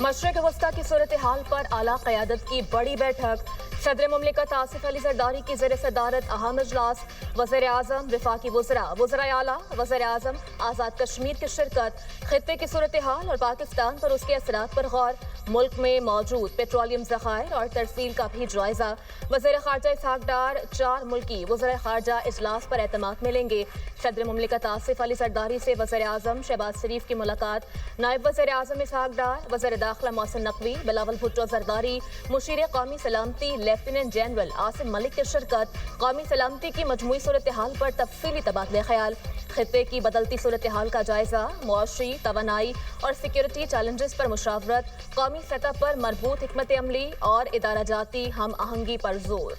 मशरिक वस्ता की सूरत हाल पर आला क़यादत की बड़ी बैठक। सदर मुमलिकत आसिफ अली जरदारी की ज़ेर सदारत अहम इजलास। वज़ीर आज़म, वफाकी वज़राए आला, वज़ीर आज़म आज़ाद कश्मीर की शिरकत। खित्ते की सूरत हाल और पाकिस्तान पर उसके असरात पर गौर। मुल्क में मौजूद पेट्रोलियम ज़खायर और तरसील का भी जायजा। वज़ीर ख़ारजा इसहाक डार 4 मुल्की वज़ीर ख़ारजा इजलास पर एतमाद मिलेंगे। सदर मुमलिकत आसिफ अली जरदारी से वज़ीर आज़म शहबाज शरीफ की मुलाकात। नायब वज़ीर आज़म इसहाक डार, वज़ीर दाखिला मोहसिन नकवी, बिलावल भुट्टो जरदारी, मुशीर कौमी सलामती लेफ्टिनेंट जनरल आसिम मलिक की शिरकत। कौमी सलामती की मजमूई सूरत हाल पर तफसीली तबादले ख्याल। खित्ते की बदलती सूरत हाल का जायजा। मुआशी, तवानाई और सिक्योरिटी चैलेंजेस पर मुशावरत। कौमी सतह पर मरबूत हिकमत अमली और इदारा जाती हम आहंगी पर जोर।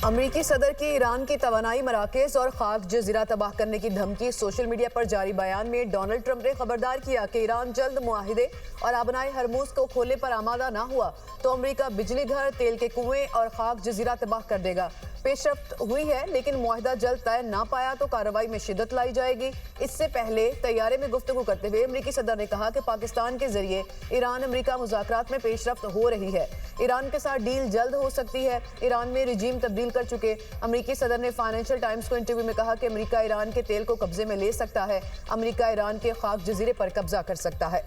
अमरीकी सदर की ईरान की तवानाई मराकज़ और खाक जज़ीरा तबाह करने की धमकी। सोशल मीडिया पर जारी बयान में डोनाल्ड ट्रंप ने खबरदार किया कि ईरान जल्द मुआहिदे और आबनाए हरमूज को खोलने पर आमादा ना हुआ तो अमरीका बिजली घर, तेल के कुएं और खाक जज़ीरा तबाह कर देगा। पेशरफ्त हुई है लेकिन मुआहिदा जल्द तय ना पाया तो कार्रवाई में शिद्दत लाई जाएगी। इससे पहले तैयारे में गुफ्तगू करते हुए अमरीकी सदर ने कहा कि पाकिस्तान के जरिए ईरान अमरीका मुज़ाकरात में पेशरफ्त हो रही है। ईरान के साथ डील जल्द हो सकती है। ईरान में रिजीम तब्दील कर चुके अमरीकी सदर ने फाइनेंशियल टाइम्स को इंटरव्यू में कहा कि अमरीका ईरान के तेल को कब्जे में ले सकता है। अमरीका ईरान के खाक जजीरे पर कब्जा कर सकता है।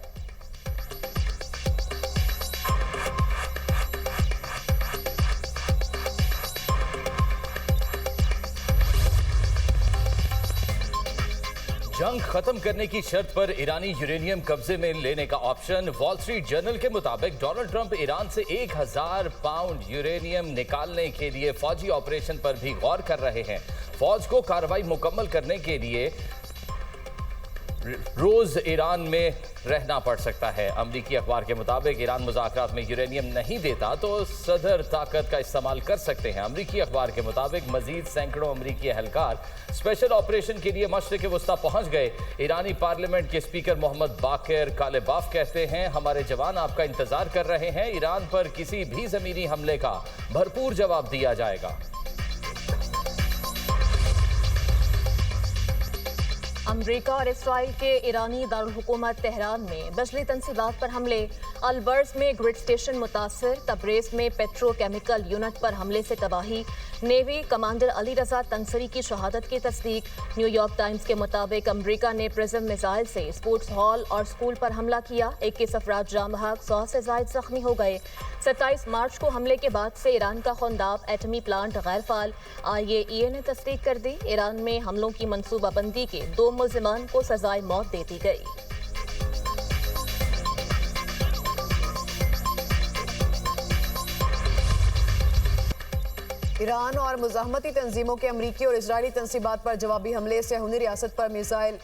जंग खत्म करने की शर्त पर ईरानी यूरेनियम कब्जे में लेने का ऑप्शन। वॉल स्ट्रीट जर्नल के मुताबिक डोनाल्ड ट्रंप ईरान से 1000 पाउंड यूरेनियम निकालने के लिए फौजी ऑपरेशन पर भी गौर कर रहे हैं। फौज को कार्रवाई मुकम्मल करने के लिए रोज ईरान में रहना पड़ सकता है। अमरीकी अखबार के मुताबिक ईरान मुज़ाकरात में यूरेनियम नहीं देता तो सदर ताकत का इस्तेमाल कर सकते हैं। अमरीकी अखबार के मुताबिक मजीद सैकड़ों अमरीकी एहलकार स्पेशल ऑपरेशन के लिए मशरिक़ वस्ता पहुंच गए। ईरानी पार्लियामेंट के स्पीकर मोहम्मद बाकर कालेबाफ कहते हैं, हमारे जवान आपका इंतजार कर रहे हैं। ईरान पर किसी भी ज़मीनी हमले का भरपूर जवाब दिया जाएगा। अमरीका और इसराइल के ईरानी दारुल हुकूमत तेहरान में बिजली तंसीबात पर हमले। अलबर्स में ग्रिड स्टेशन मुतासर। तबरेज में पेट्रोकेमिकल यूनिट पर हमले से तबाही। नेवी कमांडर अली रजा तंसरी की शहादत की तस्दीक। न्यूयॉर्क टाइम्स के मुताबिक अमरीका ने प्रिज्म मिसाइल से स्पोर्ट्स हॉल और स्कूल पर हमला किया। 21 अफराद जाम बहक, 100 से जायद जख्मी हो गए। 27 मार्च को हमले के बाद से ईरान का खुंदाब एटमी प्लांट गैर फाल। IAEA ने तस्दीक कर दी। ईरान में हमलों की मनसूबाबंदी के 2 मुल्जिमान को सजाए मौत दे दी गई। ईरान और मुजाहमती तंजीमों के अमरीकी और इजरायली तंसीबात पर जवाबी हमले। सहूनी रियासत पर मिसाइल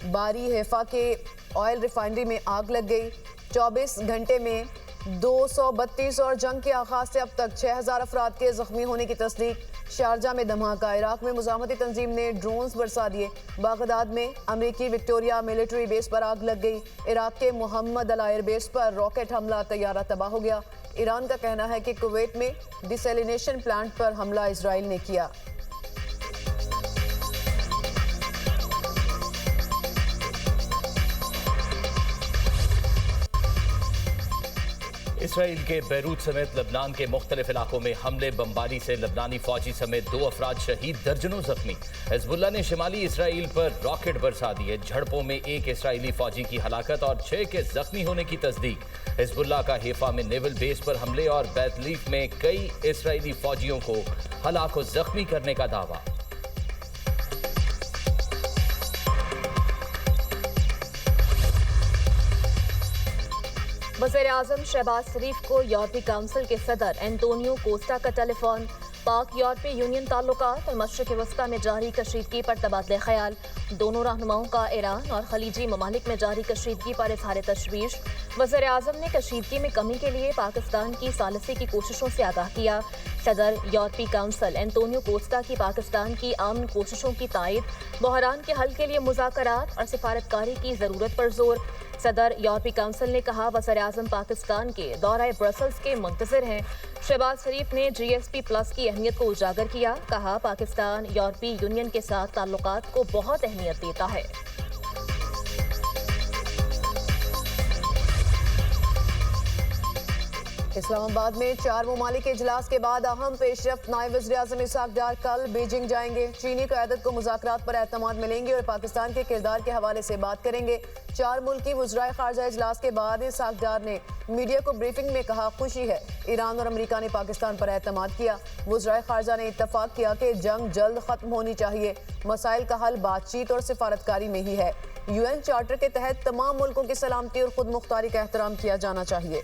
बारी। हैफा के ऑयल रिफाइनरी में आग लग गई। 24 घंटे में 232 और जंग के आगाज से अब तक 6000 अफराद के जख्मी होने की तस्दीक। शारजा में धमाका। इराक में मुजाहमती तंजीम ने ड्रोन्स बरसा दिए। बागदाद में अमरीकी विक्टोरिया मिलिट्री बेस पर आग लग गई। इराक के मोहम्मद अल एयरबेस पर रॉकेट हमला, तैयारा तबाह हो गया। ईरान का कहना है कि कुवैत में डिसैलिनेशन प्लांट पर हमला इजराइल ने किया। इसराइल के बैरूत समेत लबनान के मुख्तलिफ इलाकों में हमले बमबारी से लबनानी फौजी समेत 2 अफराद शहीद, दर्जनों जख्मी। हिजबुल्लाह ने शिमाली इसराइल पर रॉकेट बरसा दिए। झड़पों में 1 इसराइली फौजी की हलाकत और 6 के जख्मी होने की तस्दीक। हिजबुल्लाह का हैफा में नेवल बेस पर हमले और बैतलीफ में कई इसराइली फौजियों को हलाक व जख्मी करने का दावा। वज़ीर आज़म शहबाज शरीफ को यूरोपीय काउंसिल के सदर एंटोनियो कोस्टा का टेलीफोन। पाक यूरोपीय यूनियन ताल्लुकात और मशरिक़ वस्ता में जारी कशीदगी पर तबादले ख्याल। दोनों रहनुमाओं का ईरान और खलीजी ममालिक में जारी कशीदगी पर इज़हार तशवीश। वज़ीर आज़म ने कशीदगी में कमी के लिए पाकिस्तान की सालिसी की कोशिशों से आगाह किया। सदर यूरोपीय काउंसिल एंटोनियो कोस्टा की पाकिस्तान की आमन कोशिशों की तायद। बहरान के हल के लिए मुज़ाकरात और सिफारतकारी की ज़रूरत पर जोर। सदर यूरोपीय काउंसिल ने कहा वज़ीर-ए-आज़म पाकिस्तान के दौरे ब्रसल्स के मुंतज़िर हैं। शहबाज शरीफ ने GSP+ की अहमियत को उजागर किया। कहा पाकिस्तान यूरोपीय यूनियन के साथ ताल्लुकात को बहुत अहमियत देता है। इस्लामाबाद में 4 ममालिक के इजलास के बाद अहम पेशरफ्त नायब वज़ीर-ए-आज़म इसहाक डार कल बीजिंग जाएंगे। चीनी क़यादत को मुज़ाकरात पर एतमाद मिलेंगे और पाकिस्तान के किरदार के हवाले से बात करेंगे। 4 मुल्की वज़राए ख़ारजा इजलास के बाद इसहाक डार ने मीडिया को ब्रीफिंग में कहा खुशी है ईरान और अमरीका ने पाकिस्तान पर एतमाद किया। वज़राए ख़ारजा ने इत्तफ़ाक़ किया कि जंग जल्द ख़त्म होनी चाहिए। मसाइल का हल बातचीत और सिफारतकारी में ही है। UN चार्टर के तहत तमाम मुल्कों की सलामती और खुद मुख्तारी का एहतराम किया जाना चाहिए।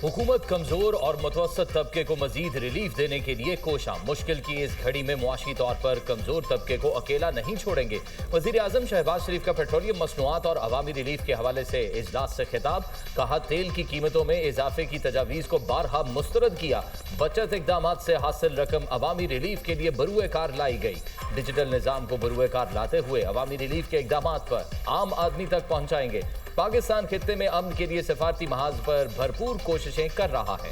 हुकूमत कमजोर और मुतवस्सित तबके को मजीद रिलीफ देने के लिए कोशा। मुश्किल की इस घड़ी में मुआशी तौर पर कमजोर तबके को अकेला नहीं छोड़ेंगे। वज़ीर-ए-आज़म शहबाज शरीफ का पेट्रोलियम मसनूआत और अवामी रिलीफ के हवाले से इजलास से खिताब। कहा तेल की कीमतों में इजाफे की तजावीज़ को बारहा मुस्तरद किया। बचत इकदाम से हासिल रकम अवामी रिलीफ के लिए बरूए कार लाई गई। डिजिटल निज़ाम को बरूए कार लाते हुए अवामी रिलीफ के इकदाम पर आम आदमी तक पहुँचाएंगे। पाकिस्तान खित्ते में अमन के लिए सिफारती महाज पर भरपूर कोशिशें कर रहा है।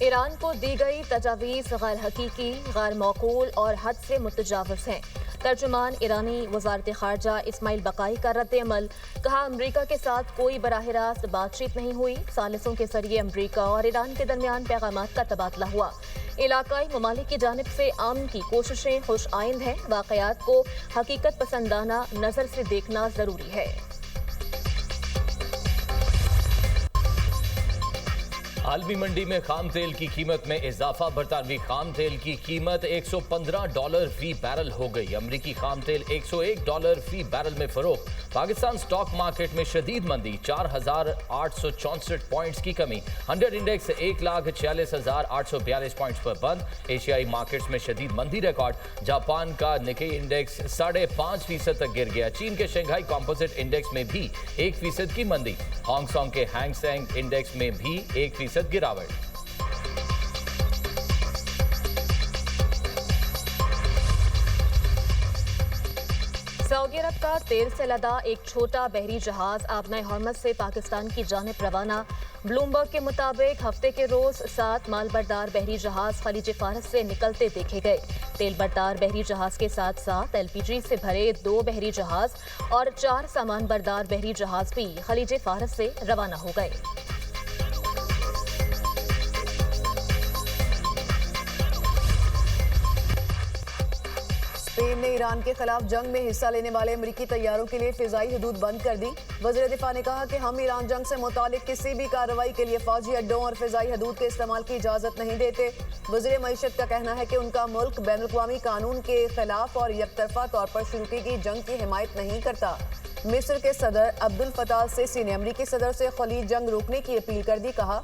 ईरान को दी गई तजावीज़ गैर हकीकी, गैर मौकूल और हद से मुतजाविज़ हैं। तर्जुमान ईरानी वज़ारत ख़ारजा इस्माइल बकाई का रद्द-ए-अमल। कहा अमरीका के साथ कोई बराह रास्त बातचीत नहीं हुई। सालिसों के जरिए अमरीका और ईरान के दरमियान पैगामात का तबादला हुआ। इलाकाई ममालिक की जानिब से अमन की कोशिशें खुश आइंद हैं। वाक़यात को हकीकत पसंदाना नज़र से देखना ज़रूरी है। आलमी मंडी में खाम तेल की कीमत में इजाफा। बरतानवी खाम तेल की कीमत $115 फी बैरल हो गई। अमरीकी खाम तेल $101 फी बैरल में फरोख्त। पाकिस्तान स्टॉक मार्केट में शदीद मंदी, 4,864 पॉइंट्स की कमी। 100 इंडेक्स 1,46,842 पॉइंट्स पर बंद। एशियाई मार्केट्स में शदीद मंदी रिकॉर्ड। जापान का निक्केई इंडेक्स 5.5% तक गिर गया। चीन के शंघाई कॉम्पोजिट इंडेक्स में भी 1% की मंदी। हांगकांग के हैंग सेंग इंडेक्स में भी 1% गिरावट। सऊदी अरब का तेल से लदा एक छोटा बहरी जहाज आबनाए हॉर्मज़ से पाकिस्तान की जानिब रवाना। ब्लूमबर्ग के मुताबिक हफ्ते के रोज 7 मालबरदार बहरी जहाज खलीज फारस से निकलते देखे गए। तेल बरदार बहरी जहाज के साथ साथ LPG से भरे 2 बहरी जहाज और 4 सामान बरदार बहरी जहाज भी खलीज फारस से रवाना हो गए। स्पेन ने ईरान के खिलाफ जंग में हिस्सा लेने वाले अमरीकी तैयारों के लिए फिजाई हदूद बंद कर दी। वज़ीर दिफा ने कहा कि हम ईरान जंग से मुतालिक किसी भी कार्रवाई के लिए फौजी अड्डों और फिजाई हदूद के इस्तेमाल की इजाज़त नहीं देते। वज़ीर मईशत का कहना है कि उनका मुल्क बैनुल-अक़वामी कानून के खिलाफ और यकतरफा तौर पर शुरू की गई जंग की हिमायत नहीं करता। मिस्र के सदर अब्दुल फताह अल-सीसी ने अमरीकी सदर से खलीज जंग रोकने की अपील कर दी। कहा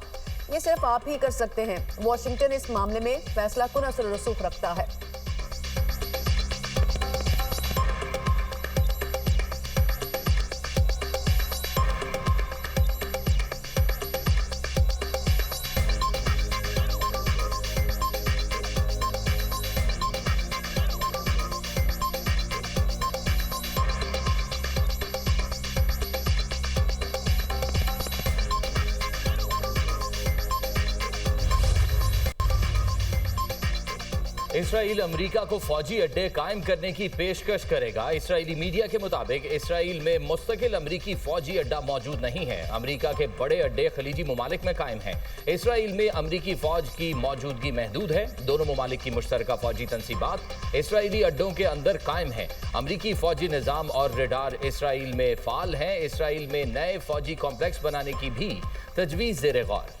ये सिर्फ आप ही कर सकते हैं। वाशिंगटन इस मामले में फैसला कुन असर रसूख रखता है। इसराइल अमेरिका को फौजी अड्डे कायम करने की पेशकश करेगा। इसराइली मीडिया के मुताबिक इसराइल में मुस्तकिल अमेरिकी फौजी अड्डा मौजूद नहीं है। अमेरिका के बड़े अड्डे खलीजी ममालिक में कायम हैं। इसराइल में अमेरिकी फौज की मौजूदगी महदूद है। दोनों ममालिक की मुश्तरका फौजी तंसीबात इसराइली अड्डों के अंदर कायम है। अमेरिकी फौजी निज़ाम और रडार इसराइल में फाल हैं। इसराइल में नए फौजी कॉम्प्लेक्स बनाने की भी तजवीज़ ज़ेर गौर।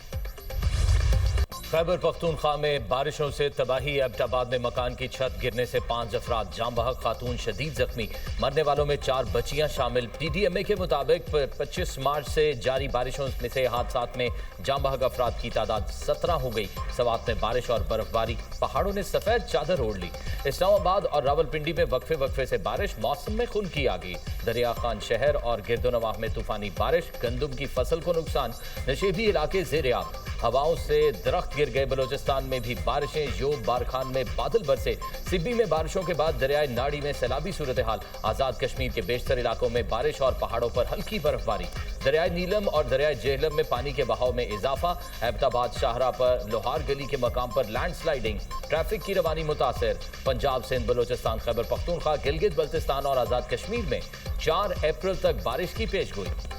खैबर पख्तूनख्वा में बारिशों से तबाही। एबटाबाद में मकान की छत गिरने से 5 अफराद जाम बहक, खातून शदीद जख्मी। मरने वालों में 4 बच्चियां शामिल। PDMA के मुताबिक 25 मार्च से जारी बारिशों में से हादसात में जाम बहक अफराद की तादाद 17 हो गई। सवात में बारिश और बर्फबारी, पहाड़ों ने सफेद चादर ओढ़ ली। इस्लामाबाद और रावलपिंडी में वक्फे वक्फे से बारिश, मौसम में खुनकी आ गई। दरिया खान शहर और गिरदोनवाह में तूफानी बारिश, गंदम की फसल को नुकसान। नशेबी इलाके ज़ेर-ए-आब, हवाओं से दरख्त गिर गए। बलोचिस्तान में भी बारिशें, योब बारखान में बादल बरसे। सिब्बी में बारिशों के बाद दरियाए नाड़ी में सैलाबी सूरत हाल। आज़ाद कश्मीर के बेशतर इलाकों में बारिश और पहाड़ों पर हल्की बर्फबारी। दरियाए नीलम और दरियाए जेहलम में पानी के बहाव में इजाफा। एबटाबाद शाहरा पर लोहार गली के मकाम पर लैंडस्लाइडिंग, ट्रैफिक की रवानी मुतासर। पंजाब, सिंध, बलोचिस्तान, खैबर पख्तूनख्वा, गिलगित बल्तिस्तान और आज़ाद कश्मीर में 4 अप्रैल तक बारिश की पेशगोई।